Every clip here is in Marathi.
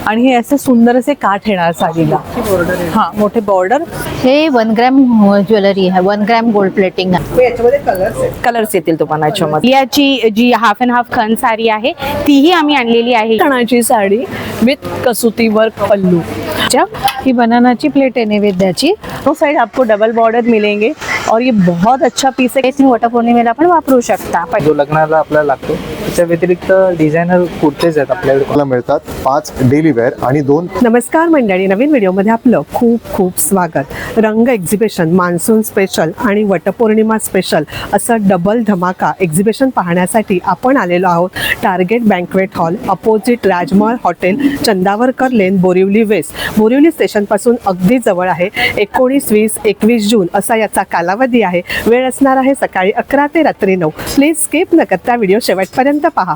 आणि हे असे सुंदर असे काठ येणार साडीला. हा, मोठे बॉर्डर. हे 1 ग्रॅम ज्वेलरी आहे, 1 ग्रॅम गोल्ड प्लेटिंग आहे. याच्यामध्ये कलर्स येतील तुम्हाला याच्यामध्ये. याची जी हाफ अँड हाफ खण साडी आहे तीही आम्ही आणलेली आहे. खणाची साडी विथ कसुती वर्क पल्लू. ही बनानाची प्लेट आहे नैवेद्याची. दो साइड आपको डबल बॉर्डर मिलेंगे और ये बहुत अच्छा पीस है. तुम्ही वटपौर्णिमेला पण वापरू शकता. जो लग्नाला आपल्याला लागतो त्याच्या व्यतिरिक्त डिझायनर कुर्तेज आहेत आपल्याकडे. मिळतात 5 डेली वेअर आणि 2. नमस्कार मंडळी, नवीन व्हिडिओमध्ये आपलं खूप खूप स्वागत. रंग एक्झिबिशन मान्सून स्पेशल आणि वटपौर्णिमा स्पेशल असं डबल धमाका एक्झिबिशन पाहण्यासाठी आपण आलेलो आहोत टार्गेट बँक्वेट हॉल, अपोजिट राजमहल हॉटेल, चंदावरकर लेन, बोरिवली वेस्ट. बोरिवली स्टेशनपासून अगदी जवळ आहे. 19, 20, 21 जून असा याचा कालावधी आहे. वेळ असणार आहे सकाळी 11 ते रात्री 9. प्लीज स्किप न करता व्हिडिओ शेवटपर्यंत पहा.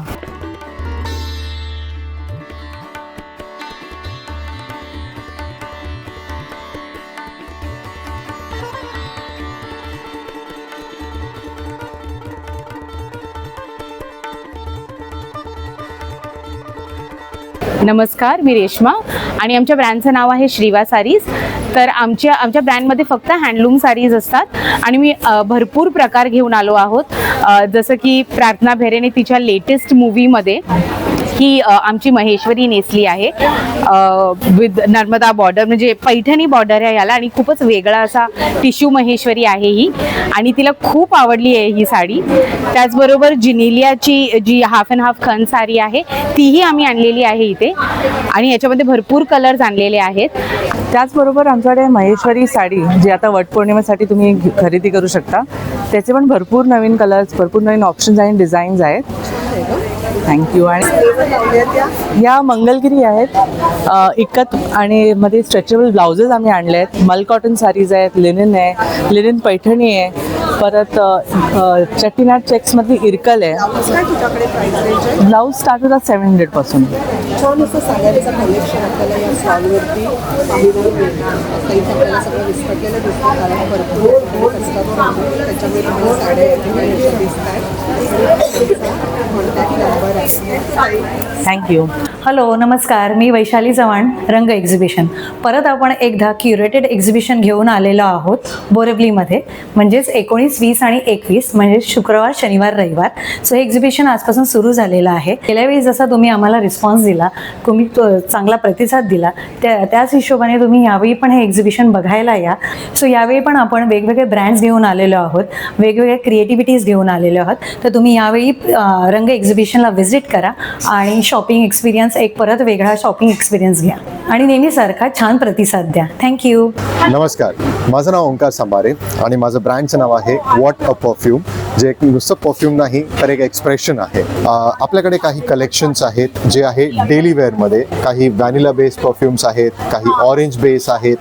नमस्कार, मी रेश्मा आणि आमच्या ब्रँडचं नाव आहे श्रीवा सारीज. तर आमच्या ब्रँडमध्ये फक्त हँडलूम साडीज असतात आणि मी भरपूर प्रकार घेऊन आलो आहोत. जसं की प्रार्थना भेरेने तिच्या लेटेस्ट मूवीमध्ये ही आमची महेश्वरी नेसली आहे विथ नर्मदा बॉर्डर, म्हणजे पैठणी बॉर्डर आहे याला आणि खूपच वेगळा असा टिश्यू महेश्वरी आहे ही आणि तिला खूप आवडली आहे ही साडी. त्याचबरोबर जिनिलियाची जी हाफ अँड हाफ खण साडी आहे तीही आम्ही आणलेली आहे इथे आणि याच्यामध्ये भरपूर कलर्स आणलेले आहेत. त्याचबरोबर आमच्याकडे महेश्वरी साडी जी आता वटपौर्णिमेसाठी तुम्ही खरेदी करू शकता, त्याचे पण भरपूर नवीन कलर्स, भरपूर नवीन ऑप्शन्स आणि डिझाईन्स आहेत. थँक्यू. आणि या मंगलगिरी आहेत इकत आणि मध्ये स्ट्रेचेबल ब्लाउजेस आम्ही आणले आहेत. मल कॉटन साडीज आहेत, लिनन आहे, लिनन पैठणी आहे, परत चट्टीनाट चेक्समधली इरकल आहे. ब्लाऊज स्टार्ट होतात 700 पासून. छान असं साड्यांचं कलेक्शन आपल्याला या स्टॉलवरती पाहायला मिळणार. काहीच आपल्याला सगळं विस्कटलेलं दिसतं कारण भरपूर कस्टमर आहेत, त्याच्यामुळे तुम्हाला साड्या या ठिकाणी अशा दिसत आहेत. कॉन्टॅक्ट नंबर आहे. थँक्यू. हॅलो, नमस्कार. मी वैशाली चव्हाण, रंग एक्झिबिशन. परत आपण एकदा क्युरेटेड एक्झिबिशन घेऊन आलेलो आहोत बोरिवलीमध्ये, म्हणजेच 19, 20 आणि 21 म्हणजे शुक्रवार, शनिवार, रविवार. सो हे एक्झिबिशन आजपासून सुरू झालेलं आहे. गेल्या वेळी जसा तुम्ही आम्हाला रिस्पॉन्स दिला, तुम्ही चांगला प्रतिसाद दिला, त्याच हिशोबाने तुम्ही यावेळी पण हे एक्झिबिशन बघायला या. सो यावेळी पण आपण वेगवेगळे ब्रँड्स घेऊन आलेलो आहोत, वेगवेगळ्या क्रिएटिव्हिटीज घेऊन आलेलो आहोत. तर तुम्ही यावेळी रंग एक्झिबिशनला व्हिजिट करा आणि शॉपिंग एक्सपिरियन्स, एक परत वेगळा शॉपिंग एक्सपिरियन्स घ्या आणि नेहमीसारखा छान प्रतिसाद द्या. थँक्यू. नमस्कार, माझं नाव ओंकार सांबारे आणि माझं ब्रँडचं नाव आहे व्हॉट अ परफ्यूम, जे एक नुसतं परफ्यूम नाही तर एक एक्सप्रेशन आहे. आपल्याकडे काही कलेक्शन्स आहेत जे आहे डेली वेअरमध्ये. काही व्हॅनिला बेस्ड परफ्यूम्स आहेत, काही ऑरेंज बेस आहेत,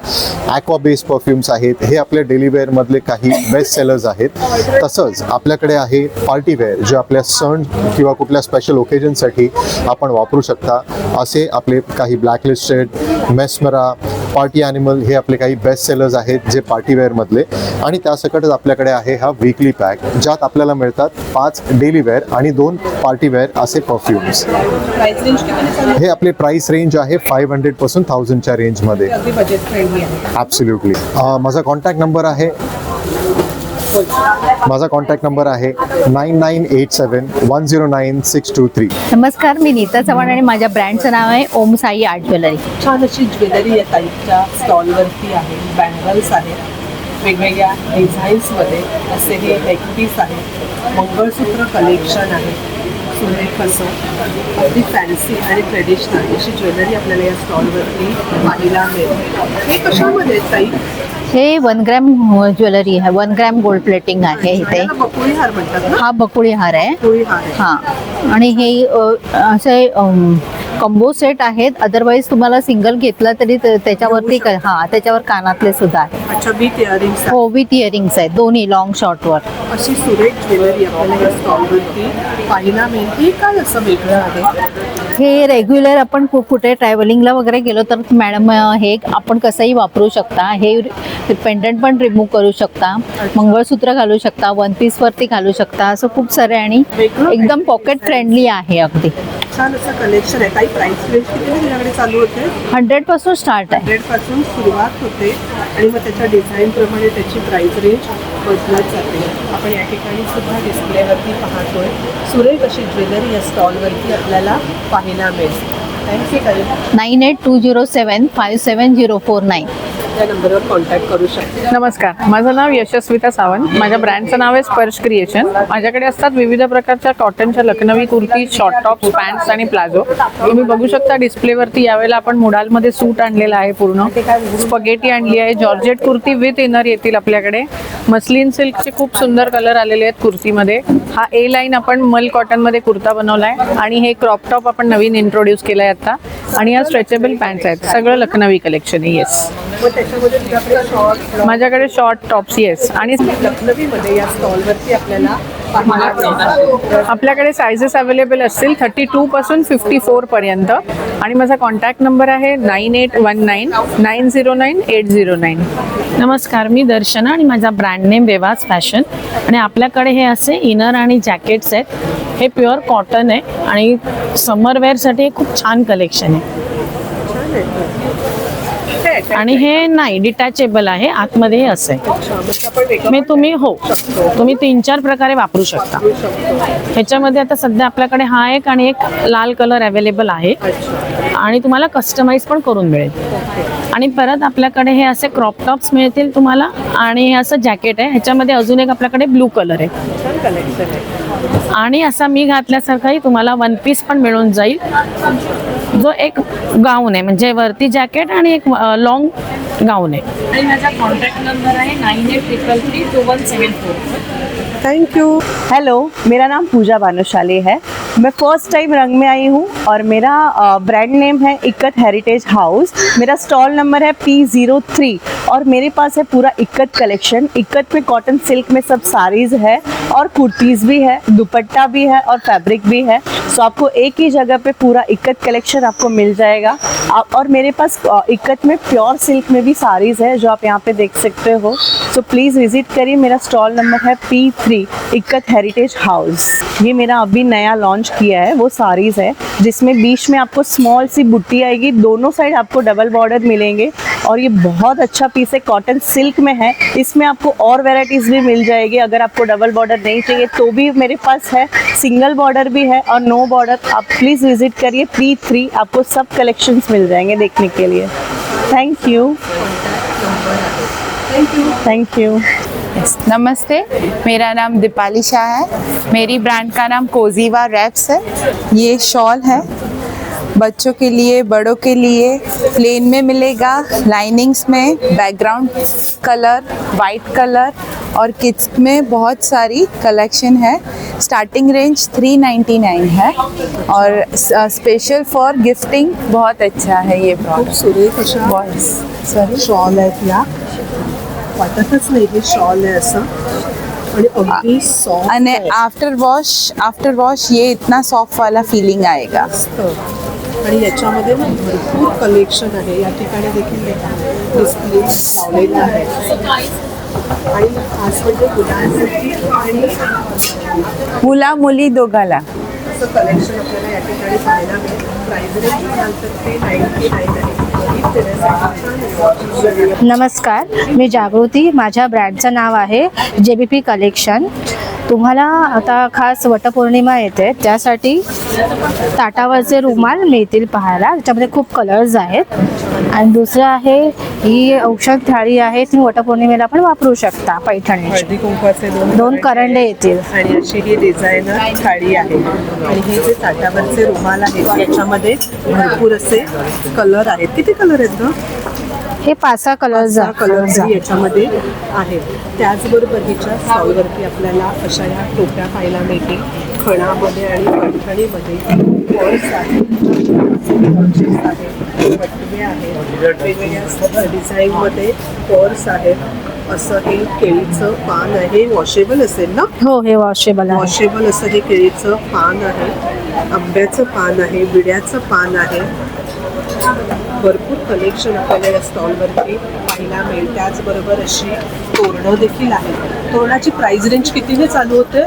ॲक्वा बेस्ड परफ्यूम्स आहेत. हे आपल्या डेली वेअरमधले काही बेस्ट सेलर्स आहेत. तसंच आपल्याकडे आहे पार्टी वेअर, जे आपल्या सण किंवा कुठल्या स्पेशल ओकेजनसाठी आपण वापरू शकता. असे आपले काही ब्लॅकलिस्टेड, मेस्मरा, पार्टी ॲनिमल हे आपले काही बेस्ट सेलर्स आहेत जे पार्टीवेअरमधले. आणि त्यासकटच आपल्याकडे आहे हा वीकली पॅक, ज्यात आपल्याला मिळतात 5 डेली वेअर आणि 2 पार्टीवेअर असे परफ्यूम्स. हे आपले प्राइस रेंज आहे 500 पासून 1000च्या रेंजमध्ये. ॲब्सोल्युटली. माझा कॉन्टॅक्ट नंबर आहे 9987109623. नमस्कार, मी नीता चव्हाण आणि माझ्या ब्रँडचं नाव आहे ओम साई आर्ट ज्वेलरी. छान अशी ज्वेलरी या टाईपच्या स्टॉलवरती आहे. बँगल्स आहेत वेगवेगळ्या डिझाईन्समध्ये, असे हे नेकपीस आहे, मंगळसूत्र कलेक्शन आहे, सुरेख असं अगदी फॅन्सी आणि ट्रेडिशनल अशी ज्वेलरी आपल्याला या स्टॉलवरती पाहायला मिळेल. हे कशामध्ये ताई? हे 1 ग्रॅम ज्वेलरी आहे, 1 ग्रॅम गोल्ड प्लेटिंग आहे इथे. बकुळी हार म्हणतात ना? हा बकुळी हार आहे. बकुळी हार आहे. हां, आणि हे असे कॉम्बो सेट आहेत. अदरवाईज तुम्हाला सिंगल घेतला तरी त्याच्यावरती त्याच्यावर कानातले सुद्धा आहेत. अच्छा, विथ इयरिंग्स. हो, विथ इयरिंग्स आहेत दोन्ही लॉंग शॉर्टवर. अशी सुरेख ज्वेलरी आपल्याला या स्टॉलवरती पाहायला मिळते. काय असं वेगळं आहे? हे रेग्युलर आपण कुठे ट्रॅव्हलिंगला वगैरे गेलो तर मॅडम हे आपण कसंही वापरू शकता. हे पेंडंट पण रिमूव्ह करू शकता, मंगळसूत्र घालू शकता, 1 पीस वरती घालू शकता, असं खूप सारे आणि एकदम पॉकेट फ्रेंडली आहे अगदी. छान असं कलेक्शन आहे. काही प्राइस रेंज किती तुझ्याकडे चालू होते? 100 स्टार्ट आहे. 100 पासून सुरुवात होते आणि मग त्याच्या डिझाईनप्रमाणे त्याची प्राइस रेंज बदलत जाते. आपण या ठिकाणी सुद्धा डिस्प्लेवरती पाहतोय. सुरेख अशी ज्वेलरी या स्टॉलवरती आपल्याला पाहायला मिळेल. थँक्यू ताई. 9820757049 त्या नंबरवर कॉन्टॅक्ट करू शकता. नमस्कार, माझं नाव यशस्विता सावंत. माझ्या ब्रँडचं नाव आहे स्पर्श क्रिएशन. माझ्याकडे असतात विविध प्रकारच्या कॉटनच्या Lucknowi kurti, short tops, pants आणि प्लाझो. तुम्ही बघू शकता डिस्प्लेवरती यावेळेला आपण मुडालमध्ये सूट आणलेला आहे, पूर्ण स्पगेटी आणली आहे. जॉर्जेट कुर्ती विथ इनर येतील आपल्याकडे. मस्लिन सिल्कचे खूप सुंदर कलर आलेले आहेत कुर्तीमध्ये. हा ए लाईन आपण मल कॉटनमध्ये कुर्ता बनवलाय आणि हे क्रॉप टॉप आपण नवीन इंट्रोड्यूस केलाय आता. आणि या स्ट्रेचेबल पॅन्ट्स आहेत. सगळं लखनवी कलेक्शन आहे. येस, मग त्याच्यामध्ये तुझ्याकडे शॉर्ट माझ्याकडे शॉर्ट टॉप्स. येस, आणि लखनवीमध्ये या स्टॉलवरती आपल्याला पाहायला मिळतात. आपल्याकडे सायझेस अवेलेबल असतील 32 पासून 54 पर्यंत. आणि माझा कॉन्टॅक्ट नंबर आहे 9819909809. नमस्कार, मी दर्शना आणि माझा ब्रँड नेम वेवास फॅशन. आणि आपल्याकडे हे असे इनर आणि जॅकेट्स आहेत. हे प्युअर कॉटन आहे आणि समरवेअरसाठी खूप छान कलेक्शन आहे. आणि हे नाही डिटॅचेबल आहे, आतमध्ये हे असे मी तुम्ही 3-4 प्रकारे वापरू शकता. ह्याच्यामध्ये आता सध्या आपल्याकडे हा एक आणि एक लाल कलर अवेलेबल आहे आणि तुम्हाला कस्टमाइज पण करून मिळेल. आणि परत आपल्याकडे हे असे क्रॉप टॉप्स मिळतील तुम्हाला. आणि हे असं जॅकेट आहे, ह्याच्यामध्ये अजून एक आपल्याकडे ब्लू कलर आहे. आणि असा मी घातल्यासारखाही तुम्हाला वन पीस पण मिळून जाईल, जो एक गाऊन आहे, म्हणजे वरती जॅकेट आणि एक लॉन्ग गाऊन आहे. आणि माझा कॉन्टॅक्ट नंबर आहे 98333174. Thank you. हेलो, मेरा नाम पूजा भानुशाली है. मैं फर्स्ट टाइम रंग में आई हूँ और मेरा ब्रांड नेम है इक्कत हेरिटेज हाउस. मेरा स्टॉल नंबर है P03 और मेरे पास है पूरा इक्कत कलेक्शन. इक्कत में कॉटन सिल्क में सब साड़ीज़ है और कुर्तीज़ भी है, दुपट्टा भी है और फैब्रिक भी है. सो आपको एक ही जगह पे पूरा इक्कत कलेक्शन आपको मिल जाएगा. और मेरे पास इक्कत में प्योर सिल्क में भी साड़ीज़ है जो आप यहाँ पे देख सकते हो. सो प्लीज़ विज़िट करिए. मेरा स्टॉल नंबर है P3 इक्कत हेरिटेज हाउस. ये मेरा अभी नया लॉन्च किया है वो साड़ीज़ है, जिसमें बीच में आपको स्मॉल सी बुट्टी आएगी. दोनों साइड आपको डबल बॉर्डर मिलेंगे और ये बहुत अच्छा पीस है. कॉटन सिल्क में है. इसमें आपको और वेराइटीज़ भी मिल जाएगी. अगर आपको डबल बॉर्डर नहीं चाहिए तो भी मेरे पास है. सिंगल बॉर्डर भी है और नो बॉर्डर. आप प्लीज़ विज़िट करिए P3. आपको सब कलेक्शंस मिल जाएंगे देखने के लिए. Thank you. Thank you. नमस्ते, मेरा नाम दीपाली शाह है. मेरी ब्रांड का नाम कोजीवा रैप्स है. ये शॉल है, बच्चों के लिए, बड़ों के लिए. प्लेन में मिलेगा, लाइनिंग्स में, बैकग्राउंड कलर, वाइट कलर और किड्स में बहुत सारी कलेक्शन है. स्टार्टिंग रेंज 399 है और स्पेशल फॉर गिफ्टिंग बहुत अच्छा है ये प्रोडक्ट. सुरेख अशा बॉयज शॉल आहेत या. वाटतच नाही हे शॉल आहे असं. आणि अगदी सॉफ्ट અને आफ्टर वॉश ये इतना सॉफ्ट वाला फीलिंग आएगा. आणि याच्यामध्ये ना भरपूर कलेक्शन आहे. या ठिकाणी देखील डिस्प्ले लावलेला आहे. आणि आज म्हणजे मुलांसाठी आणि मुला मुली दोघाला असं कलेक्शन आपल्याला या ठिकाणी पाहायला मिळेल. प्राइस रेंज म्हणाल तर ते 99 आहे. नमस्कार, मी जागृती. माझ्या ब्रँडचं नाव आहे JBP कलेक्शन. तुम्हाला आता खास वटपौर्णिमा येते, त्यासाठी ताटावरचे रुमाल मिळतील पाहायला. त्याच्यामध्ये खूप कलर्स आहेत. आणि दुसरं आहे ही औषध थाळी आहे, तुम्ही वटपौर्णिमेला पण वापरू शकता. पैठणीची हळदी कुंकवाचे 2 करंडे येतील. आणि अशी ही डिझायनर थाळी आहे. आणि हे जे ताटावरचे रुमाल आहेत याच्यामध्ये भरपूर असे कलर आहेत. किती कलर आहेत ग? हे 5-6 कलर्स कलर्स याच्यामध्ये आहेत. त्याचबरोबर हिच्या स्टॉलवरती आपल्याला अशा या टोप्या पाहायला मिळतील. खणामध्ये आणि पैठणीमध्ये पर्स आहेत, बटवे आहेत, वेगवेगळ्या डिझाईनमध्ये पर्स आहेत. असं हे केळीचं पान आहे. वॉशेबल असेल ना? हो, हे वॉशेबल आहे. वॉशेबल असं हे केळीचं पान आहे. आंब्याचं पान आहे, विड्याचं पान आहे. भरपूर कलेक्शन आपल्याला या स्टॉलवरती पाहायला मिळेल. त्याचबरोबर अशी तोरणं देखील आहेत. तोरणाची प्राइस रेंज कितीने चालू होते?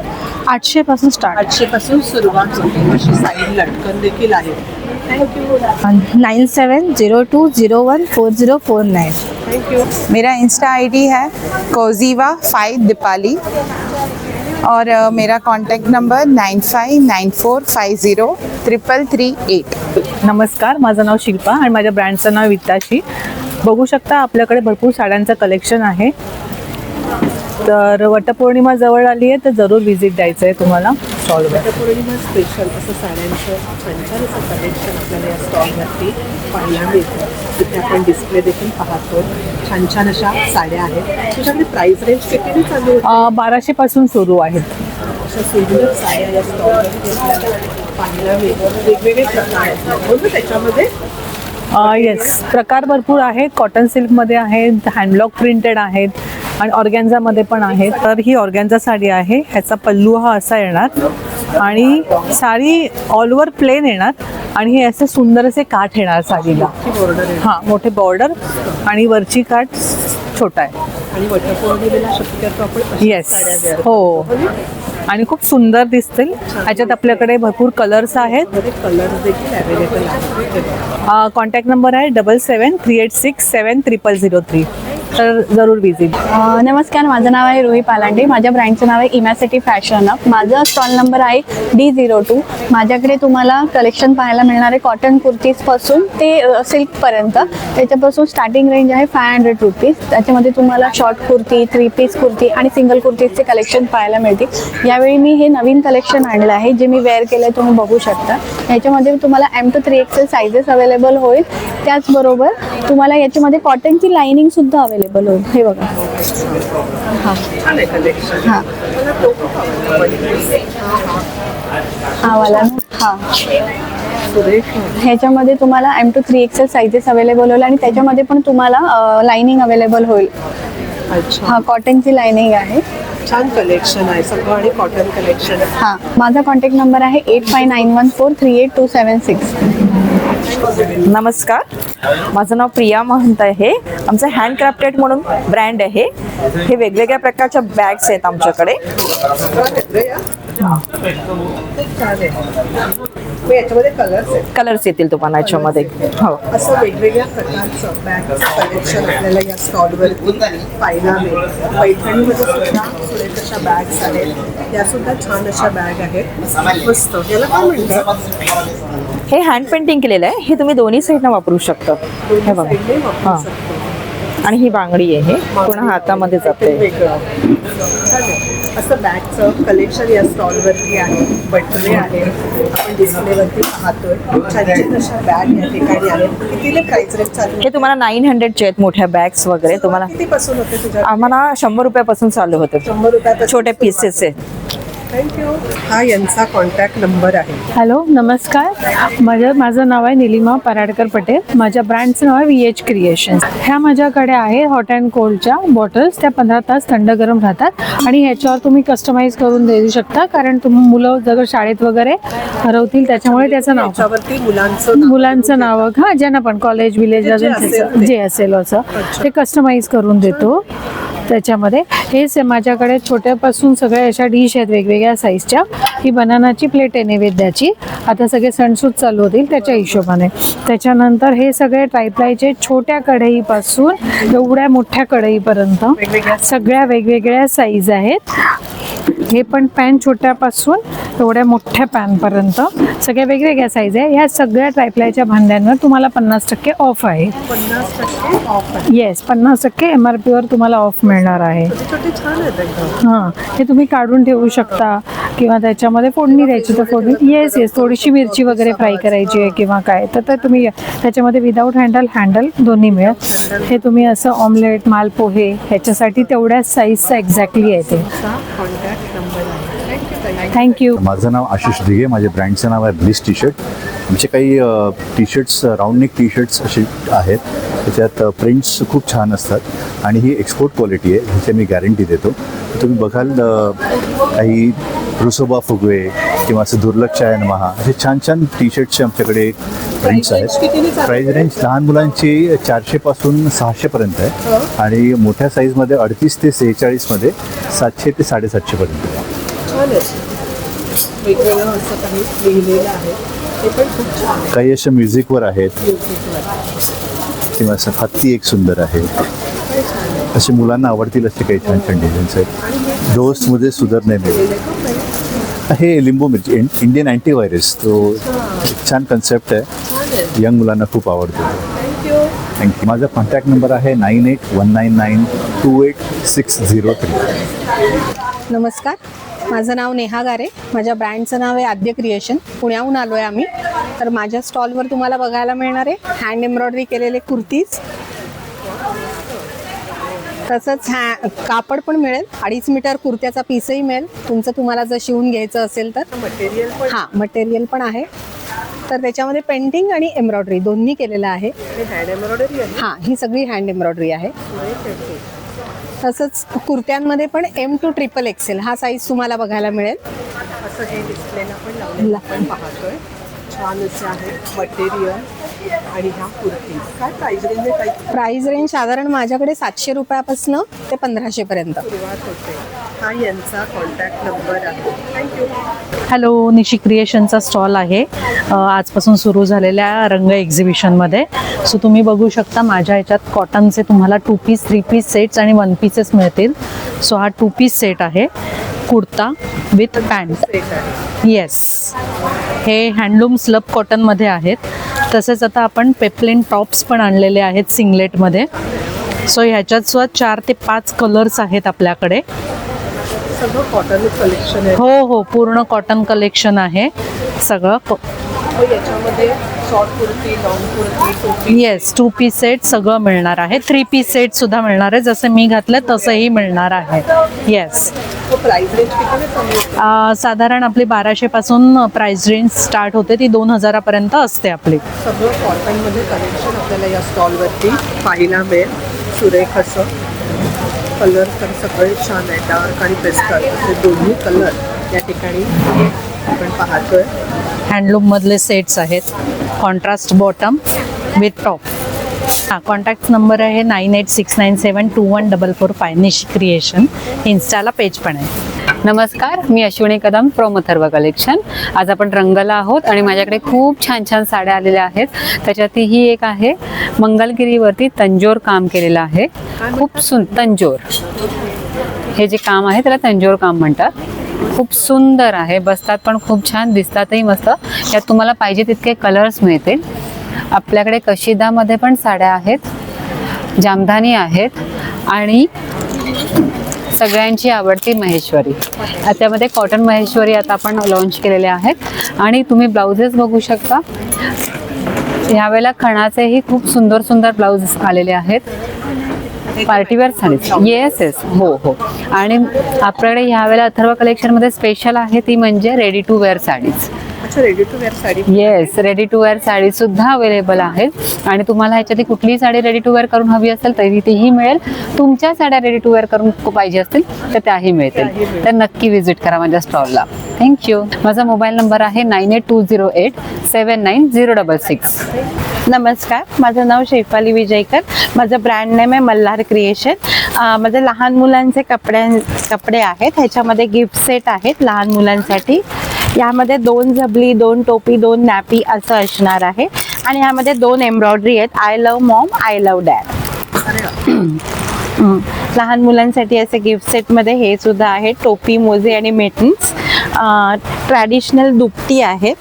800 पासून स्टार्ट. 800 पासून सुरुवात होते. अशी साईड लटकन देखील आहेत. थँक्यू. 9702014049. थँक्यू. मेरा इंस्टा आईडी है कोजीवा 5 दीपाली और मेरा कॉन्टैक्ट नंबर 9594503338. नमस्कार, माझं नाव शिल्पा आणि माझ्या ब्रँडचं नाव वित्ताशी. बघू शकता आपल्याकडे भरपूर साड्यांचं कलेक्शन आहे. तर वटपौर्णिमा जवळ आली आहे तर जरूर व्हिजिट द्यायचं आहे तुम्हाला स्टॉलवर. वटपौर्णिमा स्पेशल असं साड्यांचं छान छान असं कलेक्शन आपल्याला या स्टॉलवरती पाहायला मिळतं. तिथे आपण डिस्प्ले देखील पाहतो. छान छान अशा साड्या आहेत. तुझ्याकडे प्राइस रेंज किती चालू होती? 1200 पासून सुरू आहेत. अशा सुंदर साड्या या स्टॉलवरती आपल्याला पाहायला मिळतात. वेगवेगळे प्रकार आहेत बरोबर त्याच्यामध्ये. येस, प्रकार भरपूर आहेत. कॉटन सिल्कमध्ये आहेत, हँडब्लॉक प्रिंटेड आहेत आणि ऑर्गॅन्झामध्ये पण आहेत. तर ही ऑर्गॅन्झा साडी आहे. ह्याचा पल्लू हा असा येणार आणि साडी ऑल ओव्हर प्लेन येणार आणि हे असे सुंदर असे काठ येणार साडीला. हां, मोठे बॉर्डर आणि वरची काठ छोटा आहे. आणि वटपौर्णिमेला शक्यतो आपण येस, हो, आणि खूप सुंदर दिसतील. ह्याच्यात आपल्याकडे भरपूर कलर्स आहेत. कलर्स देखील अवेलेबल आहेत. कॉन्टॅक्ट नंबर आहे 7738670003. तर जरूर व्हिजिट. नमस्कार, माझं नाव आहे रुही पालांडे. माझ्या ब्रँडचं नाव आहे इमॅसिटी फॅशन अप. माझा स्टॉल नंबर आहे D02. माझ्याकडे तुम्हाला कलेक्शन पाहायला मिळणार आहे कॉटन कुर्तीजपासून ते सिल्कपर्यंत. त्याच्यापासून स्टार्टिंग रेंज आहे 500 रुपीज. त्याच्यामध्ये तुम्हाला शॉर्ट कुर्ती, 3 पीस कुर्ती आणि सिंगल कुर्तीजचे कलेक्शन पाहायला मिळतील. यावेळी मी हे नवीन कलेक्शन आणलं आहे जे मी वेअर केलं आहे, तुम्ही बघू शकता. याच्यामध्ये तुम्हाला M to 3XL sizes available होईल. त्याचबरोबर तुम्हाला याच्यामध्ये कॉटनची लाइनिंग सुद्धा अवेलेबल होईल. हे बघा. हां हां हा वाला. हां, ह्याच्यामध्ये तुम्हाला M to 3XL sizes available होईल आणि त्याच्यामध्ये पण तुम्हाला लाइनिंग अवेलेबल होईल. हा, कॉटनची लाइनिंग आहे. छान कलेक्शन आहे सगळं आणि कॉटन कलेक्शन. हां, माझा कॉन्टॅक्ट नंबर आहे 8591438276. नमस्कार, माझं नाव प्रिया महंत आहे. आमचं हँडक्राफ्टेड म्हणून ब्रँड आहे. हे वेगवेगळ्या प्रकारच्या बॅग्स आहेत आमच्याकडे. याच्यामध्ये कलर्स आहेत. कलर्स येतील तुम्हाला याच्यामध्ये. हो, असं वेगवेगळ्या प्रकारचं बॅगचं कलेक्शन आपल्याला या स्टॉलवरती पाहायला मिळेल. पैठणीमध्ये सुद्धा सुरेख अशा बॅग्स आहेत. त्या सुद्धा छान अशा बॅग आहेत. मस्त. याला काय म्हणतात? हे हँड पेंटिंग केलेलं आहे. हे तुम्ही दोन्ही साईडनं वापरू शकता. हे बघा. हां, आणि ही बांगडी आहे. पूर्ण हातामध्ये जाते. असं बॅगचं कलेक्शन या स्टॉलवरती आहे. बटवे आहेत. आपण डिस्प्लेवरती पाहतोय. छान छान अशा बॅग या ठिकाणी आहेत. कितीले प्राइस रेंज चालू? हे तुम्हाला 900चे आहेत मोठ्या बॅग्स वगैरे. तुम्हाला कितीपासून होते तुझ्या? आम्हाला 100 रुपयापासून चालू होते. 100 रुपयापासून छोट्या पीसेस आहे. थँक्यू. हा यांचा कॉन्टॅक्ट नंबर आहे. हॅलो, नमस्कार. माझं नाव आहे निलिमा पराडकर पटेल. माझ्या ब्रँडचं नाव आहे VH क्रिएशन्स. ह्या माझ्याकडे आहे हॉट अँड कोल्डच्या बॉटल्स. त्या 15 तास थंड गरम राहतात आणि ह्याच्यावर तुम्ही कस्टमाइज करून देऊ शकता. कारण तुम्ही मुलं जर शाळेत वगैरे हरवतील त्याच्यामुळे त्याचं नाव, मुलांचं नाव, हां, ज्यांना पण कॉलेज विलेज अजून जे असेल असं ते कस्टमाइज करून देतो. त्याच्यामध्ये हेच माझ्याकडे छोट्यापासून सगळ्या अशा डिश आहेत वेगवेगळ्या साईजच्या. ही बनानाची प्लेट आहे नैवेद्याची. आता सगळे सणसूद चालू होतील त्याच्या हिशोबाने. त्याच्यानंतर हे सगळे ट्रायप्लायचे छोट्या कढईपासून एवढ्या मोठ्या कढईपर्यंत सगळ्या वेगवेगळ्या साईज आहेत. हे पण पॅन छोट्यापासून एवढ्या मोठ्या पॅनपर्यंत सगळ्या वेगवेगळ्या साईज आहे. ह्या सगळ्या ट्रायप्लायच्या भांड्यांवर तुम्हाला 50% ऑफ आहे. 50% ऑफ आहे. येस, 50% MRP वर तुम्हाला ऑफ मिळणार आहे. हां, हे तुम्ही काढून ठेवू शकता किंवा त्याच्यामध्ये फोडणी द्यायची तर फोडणी. येस, थोडीशी मिरची वगैरे फ्राय करायची आहे किंवा काय तर तुम्ही त्याच्यामध्ये विदाऊट हँडल दोन्ही मिळेल. हे तुम्ही असं ऑमलेट, मालपोहे ह्याच्यासाठी तेवढ्याच साईजचं एक्झॅक्टली आहे ते. थँक्यू. माझं नाव आशिष दिघे. माझ्या ब्रँडचं नाव आहे ब्लिस टी शर्ट. आमचे काही T shirts, round neck T shirts असे आहेत. त्याच्यात प्रिंट्स खूप छान असतात आणि ही एक्सपोर्ट क्वालिटी आहे, ह्याची मी गॅरंटी देतो. तुम्ही बघाल काही रुसोबा फुगवे किंवा असं दुर्लक्ष आहे महा असे छान छान टी शर्टचे आमच्याकडे प्रिंट्स आहेत. प्राईस रेंज लहान मुलांची 400 पासून 600 पर्यंत आहे आणि मोठ्या साईजमध्ये 38 ते 46मध्ये 700 ते 750 पर्यंत. वेगवेगळं असं काही लिहिलेलं आहे ते पण खूप छान आहे. काही अशा म्युझिकवर आहेत किंवा असं हत्ती एक सुंदर आहे. असे मुलांना आवडतील असे काही छान छान डिझाईन्स आहेत. दोस्तमध्ये सुधारणे मिळेल. हे लिंबू मिरची इंडियन अँटीव्हायरस, तो एक छान कन्सेप्ट आहे, यंग मुलांना खूप आवडतो. थँक्यू. माझा कॉन्टॅक्ट नंबर आहे 9819928603. नमस्कार, माझं नाव नेहा गारे. माझ्या ब्रँडचं नाव आहे आद्य क्रिएशन. पुण्याहून आलो आहे आम्ही. तर माझ्या स्टॉलवर तुम्हाला बघायला मिळणार आहे हँड एम्ब्रॉयडरी केलेले कुर्तीज, तसंच कापड पण मिळेल. 2.5 मीटर कुर्त्याचा पीसही मिळेल तुम्हाला जर शिवून घ्यायचं असेल तर. मटेरियल पण मटेरियल पण आहे. तर त्याच्यामध्ये पेंटिंग आणि एम्ब्रॉयडरी दोन्ही केलेलं आहे. हँड एम्ब्रॉयडरी आहे. ही सगळी हँड एम्ब्रॉयडरी आहे. तसंच कुर्त्यांमध्ये पण M to XXL हा साईज तुम्हाला बघायला मिळेल. असं हे डिस्प्लेला पण लावलेलं आपण पाहतोय. छान असे आहे मटेरियल. आणि ह्या कुर्ती काय प्राइस रेंज आहे? प्राइस रेंज साधारण माझ्याकडे 700 रुपयापासून ते 1500 पर्यंत सुरुवात होते. हा यांचा कॉन्टॅक्ट नंबर आहे. थँक्यू. हॅलो, निशी क्रिएशनचा स्टॉल आहे आजपासून सुरू झालेल्या रंग एक्झिबिशनमध्ये. सो तुम्ही बघू शकता माझ्या ह्याच्यात कॉटनचे तुम्हाला 2 पीस 3 पीस सेट्स आणि 1 पीसेस मिळतील. सो हा 2 पीस सेट आहे, कुर्ता विथ पॅन्ट. येस, हे हँडलूम स्लब कॉटनमध्ये आहेत. तसेच आता आपण पेपलिन टॉप्स पण आणलेले आहेत सिंगलेटमध्ये. सो ह्याच्यात सुद्धा 4 ते 5 कलर्स आहेत आपल्याकडे. सगळं कॉटन कलेक्शन आहे. हो, पूर्ण कॉटन कलेक्शन आहे सगळं. याच्यामध्ये short kurti, long kurti, yes, 2 piece set सगळं मिळणार आहे. 3 पीस सेट सुद्धा मिळणार आहे, जसे मी घातले तसंही मिळणार आहे. येस. प्राइस रेंज किती? साधारण आपली 1200 पासून प्राइस रेंज स्टार्ट होते, ती 2000 पर्यंत असते आपली. सगळं कॉटनमध्ये कलेक्शन आपल्याला या स्टॉलवरती पाहायला मिळेल. सुरेख असं कलर तर सगळे छान आहे. डार्क आणि पेस्टल असे दोन्ही कलर या ठिकाणी आपण पाहतोय. हँडलूममधले सेट्स आहेत, contrast bottom with top. Contact number आहे 9869721445. निशी क्रिएशन इन्स्टाला पेज पण आहे. नमस्कार, मी अश्विनी कदम फ्रॉम अथर्व कलेक्शन. आज आपण रंगला आहोत आणि माझ्याकडे खूप छान छान साड्या आलेल्या आहेत. त्याच्यात ही एक आहे, मंगलगिरीवरती तंजोर काम केलेलं आहे. खूप तंजोर हे जे काम आहे त्याला तंजोर काम म्हणतात. खूप सुंदर आहे, बसतात पण खूप छान, दिसतातही मस्त. यात तुम्हाला पाहिजे तितके कलर्स मिळतील. आपल्याकडे कशिदामध्ये पण साड्या आहेत, जामधानी आहेत आणि सगळ्यांची आवडती महेश्वरी. त्यामध्ये कॉटन महेश्वरी आता आपण लॉन्च केलेले आहेत. आणि तुम्ही ब्लाउजेस बघू शकता. यावेळेला खणाचेही खूप सुंदर सुंदर ब्लाउज आलेले आहेत. पार्टीवेअर साडीज. येस. हो. आणि आपल्याकडे ह्यावेळेला अथर्व कलेक्शनमध्ये स्पेशल आहे ती म्हणजे ready to wear saris. Ready to wear sari. Yes, ready to wear sari सुद्धा अवेलेबल आहेत. आणि तुम्हाला ह्याच्यात कुठलीही साडी रेडी टू वेअर करून हवी असेल तरी तीही मिळेल. तुमच्या साड्या रेडी टू वेअर करून पाहिजे असतील तर त्याही मिळतील. तर नक्की व्हिजिट करा माझ्या स्टॉलला. थँक्यू. माझा मोबाईल नंबर आहे 9820879066. नमस्कार, माझं नाव शेफाली विजयकर. माझं ब्रँड नेम आहे मल्हार क्रिएशन. माझे लहान मुलांचे कपडे आहेत. ह्याच्यामध्ये गिफ्ट सेट आहेत लहान मुलांसाठी. यामध्ये 2 झबली, 2 टोपी, 2 नॅपी असं असणार आहे. आणि ह्यामध्ये 2 एम्ब्रॉयडरी आहेत, I love Maugham, I love dad. लहान मुलांसाठी असे गिफ्ट सेटमध्ये हे सुद्धा आहे, टोपी, मोजे आणि मिटन्स. ट्रॅडिशनल दुपटी आहे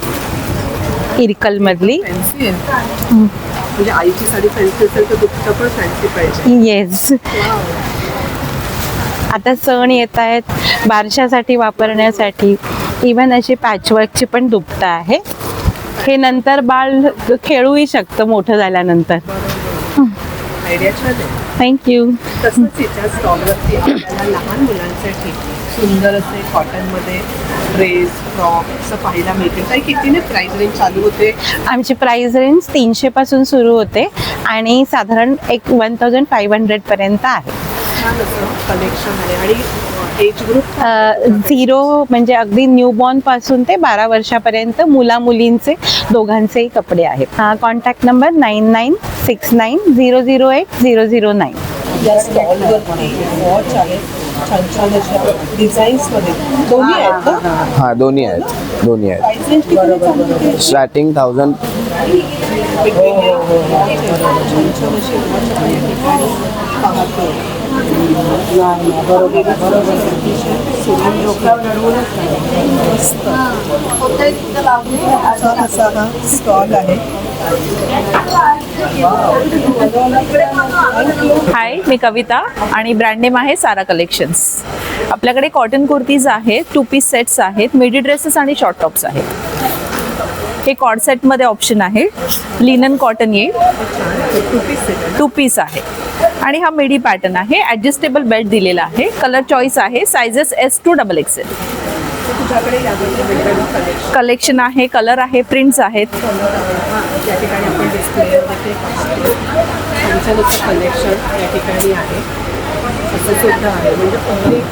इरकल मधली. म्हणजे आईची साडी फॅन्सी असेल तर दुपट्टा पण फॅन्सी पाहिजे. येस. आता सण येत आहेत, बारशासाठी वापरण्यासाठी. इव्हन अशी पॅचवर्कची पण दुपटा आहे. हे नंतर बाळ खेळूही शकतं मोठं झाल्यानंतर. आयडिया छान आहे. थँक्यू. तसंच याच्या स्टॉलवरती आपल्याला लहान मुलांसाठी सुंदर असे कॉटनमध्ये ड्रेस फ्रॉक असं पाहायला मिळते. काही कितीने प्राइस रेंज चालू होते? आमची प्राइस रेंज 300 पासून सुरू होते आणि साधारण एक 1500 पर्यंत आहे. छान असं कलेक्शन आहे. आणि एज ग्रुप 0 म्हणजे अगदी न्यूबॉर्न पासून ते 12 वर्षापर्यंत मुला मुलींचे दोघांचेही कपडे आहेत. Contact number 9969008009. या स्टॉलवरती वॉच आहे छान छान अशा डिझाईन्समध्ये. दोन्ही आहेत ना? हां दोन्ही आहेत. प्राइस रेंज किती? स्टार्टिंग 1000. पाहतो असा हा स्टॉल आहे. हाय, मी कविता आणि ब्रँड नेम आहे सारा कलेक्शन्स. आपल्याकडे कॉटन कुर्तीज आहेत, 2 पीस सेट्स आहेत, मिडी ड्रेसेस आणि शॉर्ट टॉप्स आहेत. हे कॉर्ड सेटमध्ये ऑप्शन आहे. लिनन कॉटन येईल, 2 पीस आहे आणि हा मिडी पॅटर्न आहे. ॲडजस्टेबल बेल्ट दिलेला आहे. कलर चॉईस आहे, sizes S to XXL. Collection आहे, कलर आहे, प्रिंट्स आहेत. या ठिकाणी आपण डिस्प्लेवरती कलेक्शन या ठिकाणी आहे. असं सुद्धा आहे म्हणजे पब्लिक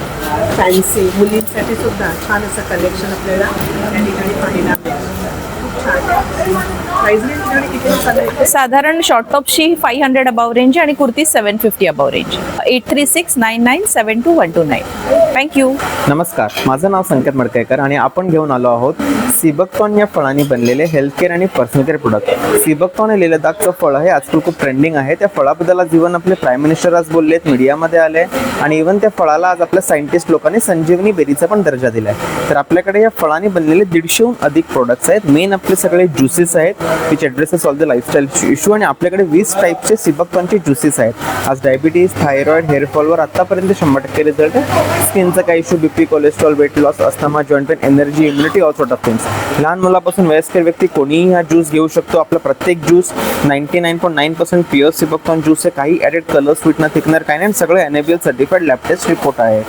फॅन्सी मुलींसाठी सुद्धा छान असं कलेक्शन आपल्याला या ठिकाणी पाहायला मिळेल. साधारण शॉर्ट टॉपची 500 अबाव रेंज आणि कुर्ती 750 अबाव रेंज. 8369972129. थँक्यू. नमस्कार, माझं नाव संकेत मडकेकर आणि आपण घेऊन आलो आहोत सीबकथॉर्न या फळांनी बनलेले हेल्थ केअर आणि पर्सनल केअर प्रोडक्ट. सीबकथॉर्न हे लेह लडाखचं फळ आहे. आजकाल खूप ट्रेंडिंग आहे. त्या फळाबद्दल आज इव्हन आपले प्राईम मिनिस्टर आज बोललेत, मीडियामध्ये आले आणि इव्हन त्या फळाला आज आपल्या सायंटिस्ट लोकांनी संजीवनी बेरीचा पण दर्जा दिलाय. तर आपल्याकडे या फळांनी बनलेले 150हून अधिक प्रोडक्ट्स आहेत. मेन आपले सगळे ज्युसेस आहेत which addresses all the lifestyle issue आणि आपल्याकडे 20 टाईपचे सीबकथॉर्नचे ज्युसेस आहेत. आज डायबिटीज, थायरॉइड, हेअरफॉलवर आतापर्यंत 100% रिझल्ट आहे. स्किनचा काही issue, BP, cholesterol, weight loss, asthma, joint pain, energy, immunity, all sort of things. लहान मुलापासून वयस्कर व्यक्ती कोणीही हा ज्यूस घेऊ शकतो. आपला प्रत्येक ज्यूस 99.9% प्युअर सीबकथॉर्न ज्यूस आहे. काही ॲडेड कलर, स्वीटनर, थिकनर काही नाही. सगळे NABL certified lab test report आहे.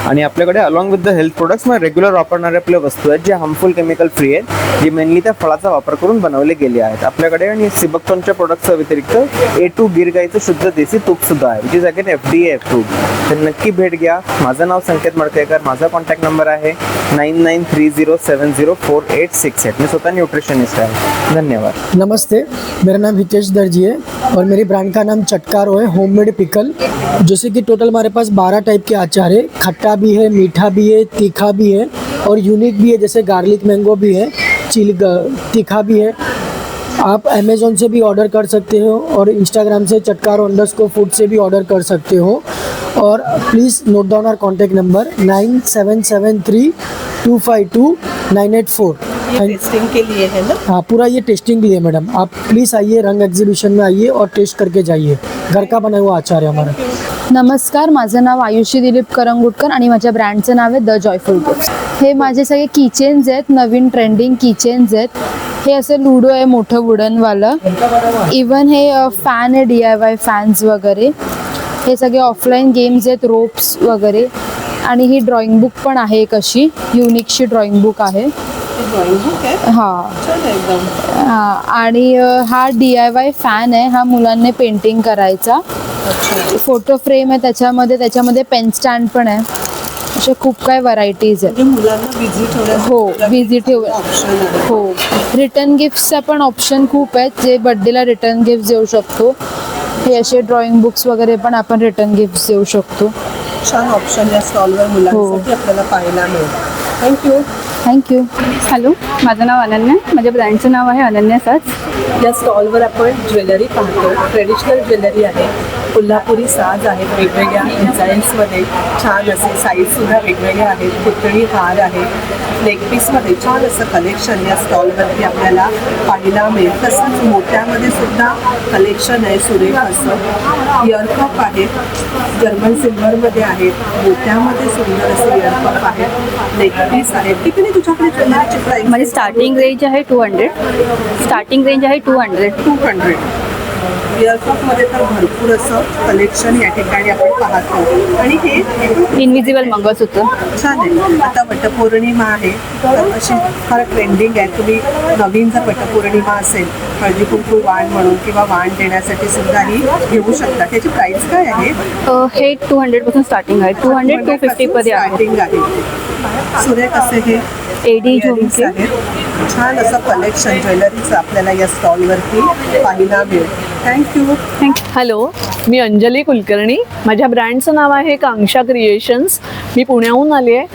आणि आपल्याकडे along with the health products मग रेग्युलर वापरणारे आपल्या वस्तू आहेत जे हार्मफुल केमिकल फ्री आहेत, जे मेनली त्या फळाचा वापर करून बनवले गेले आहेत. आपल्याकडे आणि सीबकथॉर्नच्या प्रोडक्टच्या व्यतिरिक्त A2 गिर गाईचं शुद्ध देसी तूप सुद्धा आहे which is again FDA approved. तर नक्की भेट घ्या. माझं नाव संकेत मडकेकर. माझा कॉन्टॅक्ट नंबर आहे 9930704868. मैं स्वतः न्यूट्रिशनिस्ट है. धन्यवाद. नमस्ते, मेरा नाम हितेश दर्जी है और मेरी ब्रांड का नाम चटकारो है, होममेड पिकल. जैसे कि टोटल हमारे पास 12 टाइप के अचार है. खट्टा भी है, मीठा भी है, तीखा भी है और यूनिक भी है. जैसे गार्लिक मैंगो भी है, चिली तीखा भी है. आप अमेज़ॉन से भी ऑर्डर कर सकते हो और इंस्टाग्राम से चटकारो_फूड से भी ऑर्डर कर सकते हो. और please note down our contact number 9773252984. Testing के लिए है ना? हाँ, पूरा ये टेस्टिंग के लिए मैडम. आप प्लीज़ आइए, रंग एग्जीबिशन में आइए और टेस्ट करके जाइए. घर का बना हुआ आचार है हमारा. नमस्कार, माझं नाव आयुषी दिलीप करंगुटकर आणि माझ्या ब्रँडचं नाव आहे द जॉयफुल गिफ्ट्स. हे माझे सगळे किचेन्स आहेत, नवीन ट्रेंडिंग किचेन्स आहेत. हे असं लुडो आहे मोठं वुडनवालं. इवन हे फॅन आहे, DIY फॅन्स वगैरे. हे सगळे ऑफलाईन गेम्स आहेत, रोप्स वगैरे. आणि ही ड्रॉइंग बुक पण आहे, एक अशी युनिकशी ड्रॉइंग बुक आहे. हां आणि हा DIY फॅन आहे. हा मुलांनी पेंटिंग करायचा. फोटो फ्रेम आहे त्याच्यामध्ये पेन स्टँड पण आहे. अशा खूप काय व्हरायटीज आहेत. हो, विजिट हो. रिटर्न गिफ्टचा पण ऑप्शन खूप आहेत, जे बड्डेला रिटर्न गिफ्ट देऊ शकतो. हे असे ड्रॉइंग बुक्स वगैरे पण आपण रिटर्न गिफ्ट देऊ शकतो. छान ऑप्शन या स्टॉलवर मुलांसाठी आपल्याला पाहायला मिळेल. थँक्यू. हॅलो, माझं नाव अनन्या. माझ्या ब्रँडचं नाव आहे अनन्या साज. या स्टॉलवर आपण ज्वेलरी पाहतो. ट्रेडिशनल ज्वेलरी आहे, कोल्हापुरी साज आहेत वेगवेगळ्या डिझाईन्समध्ये. छान असे साईजसुद्धा वेगवेगळ्या आहेत. पुतळी हार आहे, नेकपीसमध्ये छान असं कलेक्शन या स्टॉलवरती आपल्याला पाहायला मिळेल. तसंच मोत्यामध्ये सुद्धा कलेक्शन आहे सुरेख असं. इयरकप आहेत, जर्मन सिल्वरमध्ये आहेत. मोत्यामध्ये सुंदर असे इयरकप आहेत, नेकपीस आहेत. किती तुझ्याकडे ज्वेलरीची प्राईस? माझी स्टार्टिंग रेंज आहे 200. इयरफोनमध्ये तर भरपूर असं कलेक्शन या ठिकाणी आपण पाहतो. आणि हे इनविजिबल मंगळसूत्र छान आहे. आता वटपौर्णिमा आहे तर अशी फार ट्रेंडिंग आहे. तुम्ही नवीन जर वटपौर्णिमा असेल, हळदी कुंकू वाण म्हणून किंवा वाण देण्यासाठी सुद्धा ही घेऊ शकता. त्याची प्राइस काय आहे? हे 200 पासून स्टार्टिंग आहे. 200 to 50 मध्ये आहे. स्टार्टिंग आहे. सुरेख असे हे एडी झुमके आहेत. छान असं कलेक्शन ज्वेलरीचं आपल्याला या स्टॉलवरती पाहायला मिळेल. थँक्यू. हॅलो, मी अंजली कुलकर्णी. माझ्या ब्रँडचं नाव आहे कांक्षा क्रिएशन्स. मी पुण्याहून आली आहे.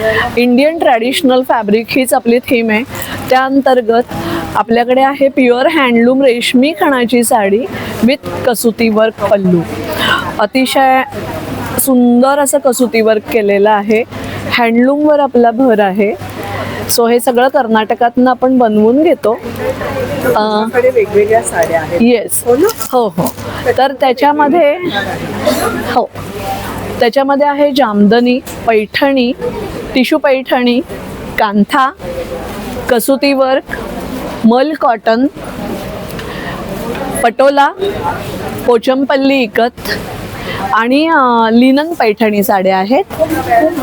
इंडियन ट्रॅडिशनल फॅब्रिक हीच आपली थीम आहे. त्या अंतर्गत आपल्याकडे आहे प्युअर हँडलूम रेशमी खणाची साडी विथ कसुती वर्क पल्लू. अतिशय सुंदर असं कसुती वर्क केलेलं आहे. हँडलूमवर आपला भर आहे. सो हे सगळं कर्नाटकातनं आपण बनवून घेतो. वेगवेगळ्या साड्या आहेत. येस, हो हो. तर त्याच्यामध्ये त्याच्यामध्ये आहे जामदनी, पैठणी, टिशू पैठणी, कांथा, कसुती वर्क, मल कॉटन, पटोला, पोचमपल्ली इकत आणि लिनन पैठणी साड्या आहेत. खूप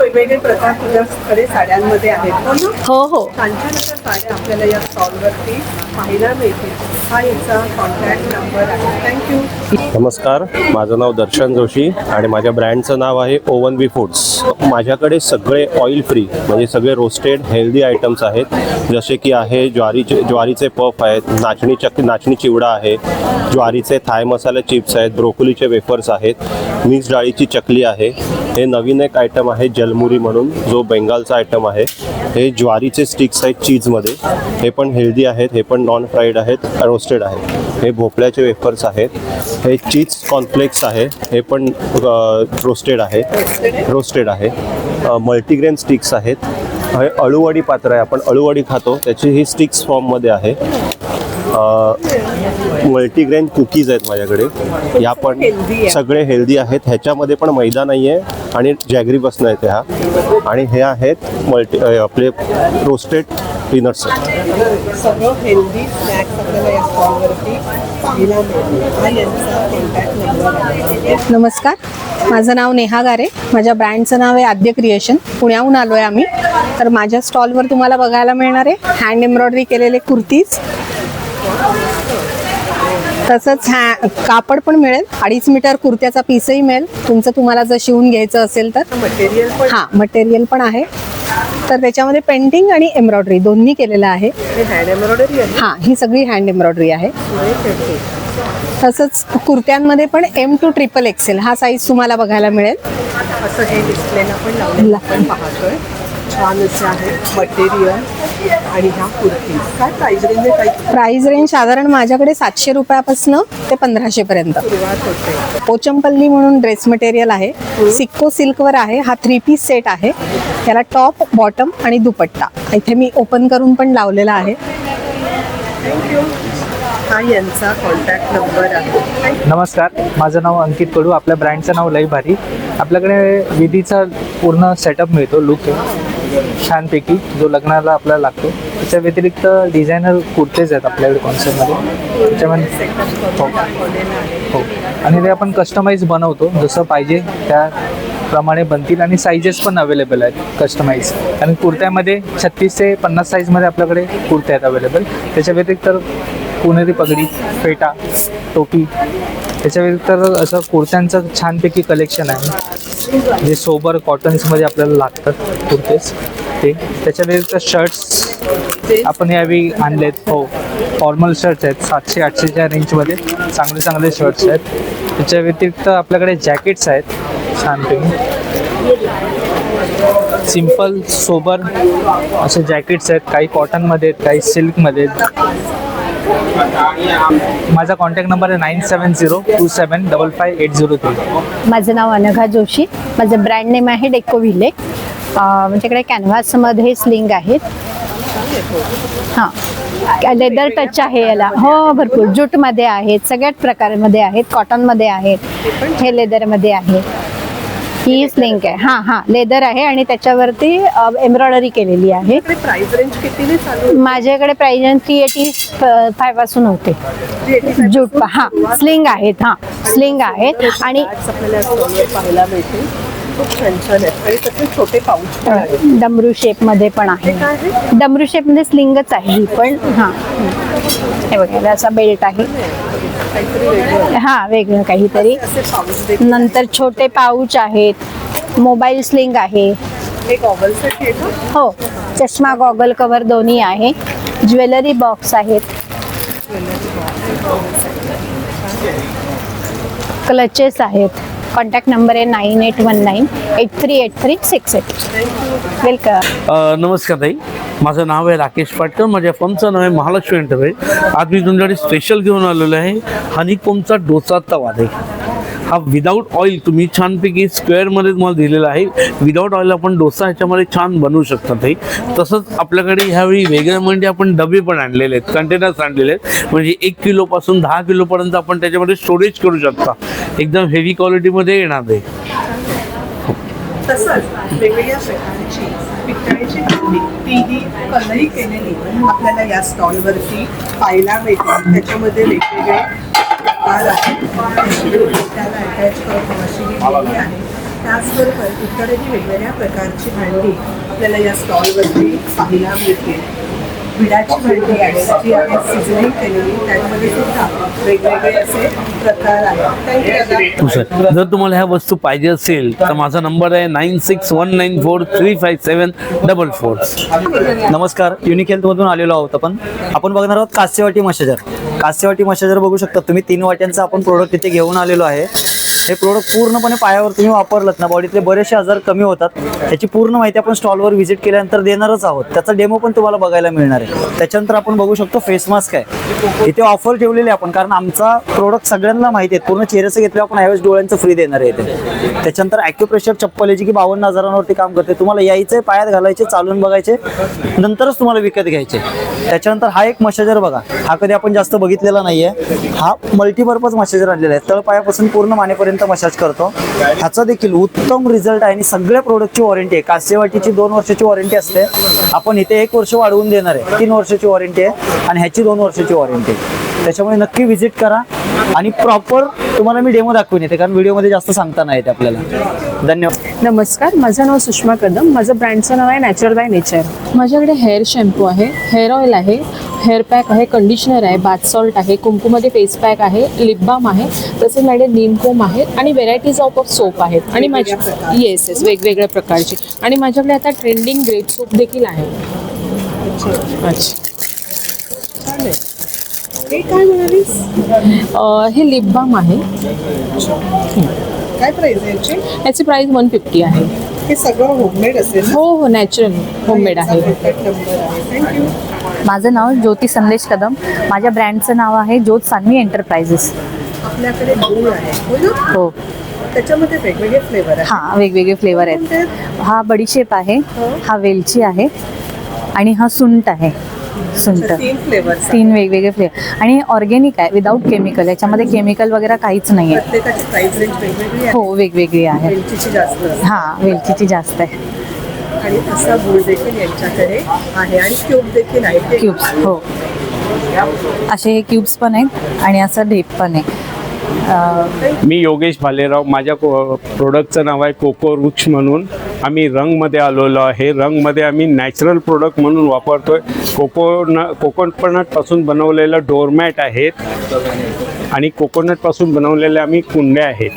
वेगवेगळे प्रकार तुझ्याकडे साड्यांमध्ये आहेत. हो हो. छान छान अशा साड्या आपल्याला या स्टॉलवरती पाहायला मिळतील. हा याचा कॉन्टॅक्ट नंबर आहे. थँक्यू. नमस्कार, माझं नाव दर्शन जोशी आणि माझ्या ब्रँडचं नाव आहे ओवन बी फूड्स. माझ्याकडे सगळे ऑइल फ्री म्हणजे सगळे रोस्टेड हेल्दी आयटम्स आहेत. जसे की आहे ज्वारीचे पफ आहेत, नाचणी चिवडा आहे, ज्वारीचे थाय मसाला चिप्स आहेत, ब्रोकोलीचे वेफर्स आहेत, मिक्स डाळीची चकली आहे. हे नवीन एक आयटम आहे जलमुरी म्हणून, जो बेंगालचा आयटम आहे. हे ज्वारीचे स्टिक्स आहेत चीजमध्ये, हे पण हेल्दी आहेत, हे पण नॉन फ्राईड आहेत, रोस्टेड आहेत. हे भोपळ्याचे वेफर्स आहेत. हे चीज कॉर्नफ्लेक्स आहे, हे पण रोस्टेड आहे. मल्टीग्रेन स्टिक्स आहेत. हे अळूवडी पात्र आहे, आपण अळूवडी खातो त्याची ही स्टिक्स फॉर्ममध्ये आहे. मल्टीग्रेन कुकीज आहेत माझ्याकडे. या पण सगळे हेल्दी आहेत. ह्याच्यामध्ये पण मैदा नाही आहे आणि जॅगरीपासून येते हा. आणि हे आहेत आपले रोस्टेड पीनट्स. सगळं हेल्दी स्नॅक्स आपल्याला या स्टॉलवरती पाहायला मिळेल. नमस्कार, माझं नाव नेहा गारे. माझ्या ब्रँडचं नाव आहे आद्य क्रिएशन. पुण्याहून आलो आहे आम्ही. तर माझ्या स्टॉलवर तुम्हाला बघायला मिळणार आहे हँड एम्ब्रॉयडरी केलेले कुर्तीज, तसंच कापड पण मिळेल. 2.5 मीटर कुर्त्याचा पीसही मिळेल. तुम्हाला जर शिवून घ्यायचं असेल तर मटेरियल पण आहे. तर त्याच्यामध्ये पेंटिंग आणि एम्ब्रॉयडरी दोन्ही केलेलं आहे. हँड एम्ब्रॉयडरी आहे. हां, ही सगळी हँड एम्ब्रॉयडरी आहे. तसंच कुर्त्यांमध्ये पण M to XXL हा साईज तुम्हाला बघायला मिळेल. असं हे डिस्प्लेला पण लावलेलं आपण पाहतोय. छान असे आहे मटेरियल. आणि ह्या कुर्ती काय प्राइस रेंज आहे? प्राइस रेंज साधारण माझ्याकडे 700 रुपयापासून ते 1500 पर्यंत. पोचमपल्ली म्हणून ड्रेस मटेरियल आहे. सिक्को सिल्कवर आहे. हा 3 पीस सेट आहे. याला टॉप, बॉटम आणि दुपट्टा. इथे मी ओपन करून पण लावलेला आहे. थँक्यू. हा यांचा कॉन्टॅक्ट नंबर आहे. नमस्कार, माझं नाव अंकित कडू. आपल्या ब्रँडचं नाव लई भारी. आपल्याकडे विधीचा पूर्ण सेटअप मिळतो. लुक छानपैकी जो लग्नाला आपल्याला लागतो. त्याच्या व्यतिरिक्त डिझायनर कुर्तेज आहेत आपल्याकडे कॉन्सेप्टमध्ये. त्याच्यामध्ये हो, आणि ते आपण कस्टमाइज बनवतो. जसं पाहिजे त्याप्रमाणे बनतील आणि साईजेस पण अवेलेबल आहेत कस्टमाइज. आणि कुर्त्यामध्ये 36 ते 50 साईजमध्ये आपल्याकडे कुर्ते आहेत अवेलेबल. त्याच्या व्यतिरिक्त पुणेरी पगडी, फेटा, टोपी, त्याच्या व्यतिरिक्त असं कुर्त्यांचं छानपैकी कलेक्शन आहे जे सोबर कॉटन्समध्ये आपल्याला लागतात कुर्तेस ते. त्याच्या व्यतिरिक्त शर्ट्स आपण यावेळी आणलेत. हो, फॉर्मल शर्ट्स आहेत 700-800च्या रेंजमध्ये चांगले शर्ट्स आहेत. त्याच्या व्यतिरिक्त आपल्याकडे जॅकेट्स आहेत छानपैकी. सिम्पल सोबर असे जॅकेट्स आहेत. काही कॉटनमध्ये आहेत, काही सिल्कमध्ये आहेत. माझा कॉन्टॅक्ट नंबर आहे 9702755803. माझं नाव अनघा जोशी. माझं ब्रँड नेम आहे डेको व्हिले. माझ्याकडे कॅनव्हासमध्ये स्लिंग आहेत. हां, लेदर टच आहे याला. हो, भरपूर जूटमध्ये आहेत, सगळ्याच प्रकारामध्ये आहेत, कॉटनमध्ये आहेत, हे लेदरमध्ये आहे. ही स्लिंग आहे. हा लेदर आहे आणि त्याच्यावरती एम्ब्रॉयडरी केलेली आहे. प्राइस रेंज कितीने चालू? माझ्याकडे प्राइस 385 पासून होते. जूट स्लिंग आहेत. स्लिंग आहेत आणि आपल्याला स्टॉलवर पाहायला मिळतील. खूप छान छान आहेत आणि तसे छोटे पाऊच पण आहेत. डमरू शेप मध्ये पण आहे. डमरू शेप मध्ये स्लिंगच आहे ही पण. हे बघा असा बेल्ट आहे. वेगळं काहीतरी. नंतर छोटे पाऊच आहेत. मोबाईल स्लिंग आहे. हो, चष्मा गॉगल कव्हर दोन्ही आहे. ज्वेलरी बॉक्स आहेत. क्लचेस आहेत. कॉन्टॅक्ट नंबर आहे 9819838368. वेलकम. नमस्कार ताई, माझं नाव आहे राकेश पाटकर. माझ्या फर्मचं नाव आहे महालक्ष्मी एंटरप्राइज. आज मी तुमच्याकडे स्पेशल घेऊन आलेलो आहे हनीकोमचा डोसा तवा आहे. हा विदाऊट ऑइल तुम्ही छानपैकी स्क्वेअरमध्ये तुम्हाला दिलेला आहे. विदाऊट ऑइल आपण डोसा ह्याच्यामध्ये छान बनवू शकता ताई. तसंच आपल्याकडे ह्यावेळी वेगळ्या म्हणजे आपण डबे पण आणलेले आहेत, कंटेनर्स आणलेले आहेत. म्हणजे 1 किलोपासून 10 किलोपर्यंत आपण त्याच्यामध्ये स्टोरेज करू शकता. एकदम हेवी क्वालिटीमध्ये येणार आहे. तसंच वेगवेगळ्या प्रकारची पितळेची भांडी तीही कलई केलेली आपल्याला या स्टॉलवरती पाहायला मिळते. त्याच्यामध्ये वेगवेगळे प्रकार आहेत. त्याला अटॅच करून मशीन केलेली आहे. त्याचबरोबर इतरही वेगवेगळ्या प्रकारची भांडी आपल्याला या स्टॉलवरती पाहायला मिळते. विड्याची भांडी आहे जी आहे सिझनिंग केलेली. त्यामध्ये सुद्धा वेगवेगळे असे प्रकार आहेत. जर तुम्हाला ह्या वस्तू पाहिजे असेल तर माझा नंबर आहे 9619435744. नमस्कार, युनिक हेल्थमधून आलेलो आहोत आपण बघणार आहोत कास्यवाटी मशाजर. कास्यवाटी मशाजर बघू शकता तुम्ही. 3 वाट्यांचा आपण प्रोडक्ट इथे घेऊन आलेलो आहे. हे प्रोडक्ट पूर्णपणे पायावर तुम्ही वापरलात ना, बॉडीतले बरेचसे आजार कमी होतात. त्याची पूर्ण माहिती आपण स्टॉलवर व्हिजिट केल्यानंतर देणारच आहोत. त्याचा डेमो पण तुम्हाला बघायला मिळणार आहे. त्याच्यानंतर आपण बघू शकतो फेस मास्क आहे. इथे ऑफर ठेवलेली आपण, कारण आमचा प्रोडक्ट सगळ्यांना माहिती आहे. पूर्ण चेहऱ्याचं घेतलं आपण ह्यावेळेस डोळ्यांचं फ्री देणार आहे इथे. त्याच्यानंतर ॲक्युप्रेशर चप्पल आहे जी की 52,000वरती काम करते. तुम्हाला यायचं आहे, पायात घालायचे, चालून बघायचे, नंतरच तुम्हाला विकत घ्यायचे. त्याच्यानंतर हा एक मशाजर बघा. हा कधी आपण जास्त बघितलेला नाहीये. हा मल्टीपर्पज मशाजर आणलेला आहे. तळपायापासून पूर्ण मानेपर्यंत मसाज करतो. ह्याचा देखील उत्तम रिझल्ट आहे आणि सगळ्या प्रोडक्टची वॉरंटी आहे. कास्यवाटीची 2 वर्षाची वॉरंटी असते. आपण इथे 1 वर्ष वाढवून देणार आहे. 3 वर्षाची वॉरंटी आहे आणि ह्याची 2 वर्षाची वॉरंटी आहे. त्याच्यामुळे नक्की व्हिजिट करा आणि प्रॉपर तुम्हाला मी डेमो दाखवून येते, कारण व्हिडिओमध्ये जास्त सांगता नाही येते आपल्याला. धन्यवाद. नमस्कार, माझं नाव सुषमा कदम. माझं ब्रँडचं नाव आहे नॅचरल बाय नेचर. माझ्याकडे हेअर शॅम्पू आहे, हेअर ऑइल आहे, हेअर पॅक आहे, कंडिशनर आहे, बाथ सॉल्ट आहे, कुंकुमध्ये फेस पॅक आहे, लिप बाम आहे, तसेच माझ्याकडे नीम कोम आहेत आणि व्हेरायटीज ऑफ सोप आहेत. आणि माझ्या येस वेगवेगळ्या प्रकारचे. आणि माझ्याकडे आता ट्रेंडिंग ग्रेप सोप देखील आहे. अच्छा, हे काय म्हणालीस? हे लिप बाम आहे. काय प्राइस आहे याची? याची प्राइस 150 आहे. हे सगळं होममेड असेल? हो, नॅचरल होममेड आहे. थँक्यू. माझं नाव ज्योती संदेश कदम. माझ्या ब्रँडचं नाव आहे ज्योत सान्वी एंटरप्राइजेस. आपल्याकडे गूळ आहे हो. त्याच्यामध्ये वेगवेगळे फ्लेवर आहेत. वेगवेगळे फ्लेवर आहेत. हा बडीशेप आहे, हा वेलची आहे आणि हा सुंठ आहे. सुंठ. 3 फ्लेवर. 3 वेगवेगळे फ्लेवर आणि ऑर्गॅनिक आहे, विदाऊट केमिकल. याच्यामध्ये केमिकल वगैरे काहीच नाही आहे. प्रत्येकाची प्राइस रेंज वेगवेगळी आहे. हो, वेगवेगळी आहे. वेलचीची जास्त आहे. वेलचीची जास्त आहे. आणि असा गूळ देखील यांच्याकडे आहे आणि क्यूब देखील आहे. क्यूब्स, हो, असे हे क्यूब्स पण आहेत आणि असं ढेप पण आहे. मी योगेश भालेराव. माझ्या प्रोडक्टचं नाव आहे कोको रुक्ष म्हणून. आम्ही रंगमध्ये आलेलो आहे. रंगमध्ये आम्ही नॅचरल प्रोडक्ट म्हणून वापरतोय. कोकोनटपासून बनवलेलं डोरमॅट आहेत आणि कोकोनटपासून बनवलेल्या आम्ही कुंड्या आहेत.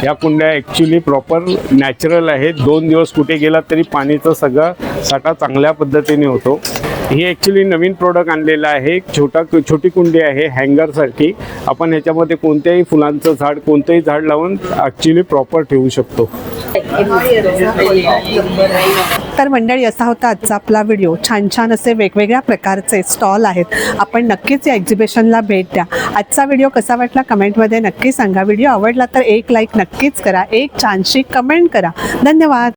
या कुंड्या ॲक्च्युली प्रॉपर नॅचरल आहेत. 2 दिवस कुठे गेला तरी पाणीचा सगळा साठा चांगल्या पद्धतीने होतो. ही ॲक्च्युली नवीन प्रोडक्ट आणलेलं आहे. छोटी कुंडी आहे हँगरसाठी. आपण ह्याच्यामध्ये कोणत्याही फुलांचं झाड, कोणतंही झाड लावून ॲक्च्युली प्रॉपर ठेवू शकतो. तर मंडळी, असा होता आजचा आपला व्हिडिओ. छान छान असे वेगवेगळ्या प्रकारचे स्टॉल आहेत. आपण नक्कीच या एक्झिबिशनला भेट द्या. आजचा व्हिडिओ कसा वाटला कमेंटमध्ये नक्की सांगा. व्हिडिओ आवडला तर एक लाईक नक्कीच करा, एक छानशी कमेंट करा. धन्यवाद.